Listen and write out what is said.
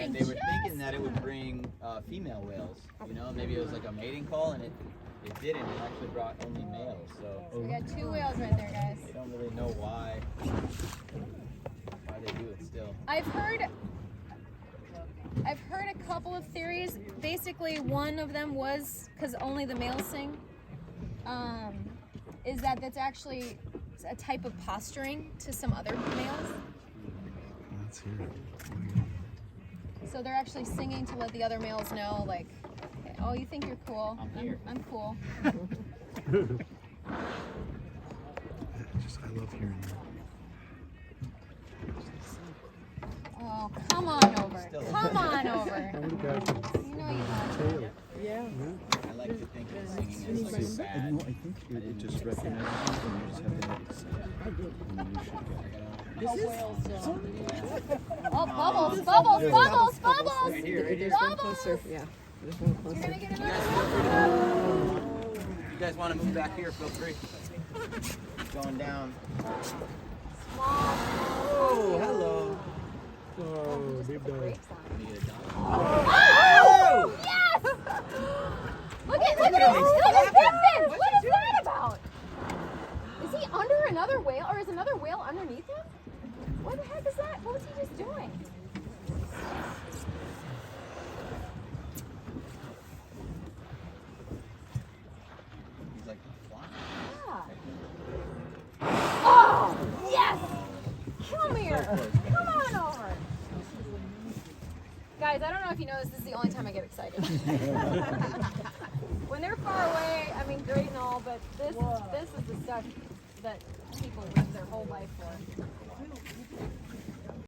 And they were thinking that it would bring female whales. You know, maybe it was like a mating call, and it didn't. It actually brought only males. So we got 2 whales right there, guys. they don't really know why they do it still. I've heard a couple of theories. Basically, one of them was because only the males sing. Is that's actually a type of posturing to some other males. Let's hear it. So they're actually singing to let the other males know, like, oh, you think you're cool? I'm here. I'm cool. I love hearing that. Oh, come on over. Come on over. How many guys have You know you want to. tail? Yeah. I like to think of singing as like sad. No, I think it just recognizes you and you just have to let it sit. And then you should This is Oh, bubbles, bubbles, bubbles, bubbles. there's one closer. Yeah. There's one You're closer. gonna get another one. If you guys want to move back here, feel free. Going down. Oh, hello. Oh, deep dive. Need a dog. Oh, yes! Look at his distance! What is that about? Is he under another whale, or is another whale underneath him? What the heck is that? What was he just doing? He's like flying. Yeah. Oh, yes! Come here. Come on over. Guys, I don't know if you know this is the only time I get excited. When they're far away, I mean, great and all, but this is the stuff that people live their whole life for.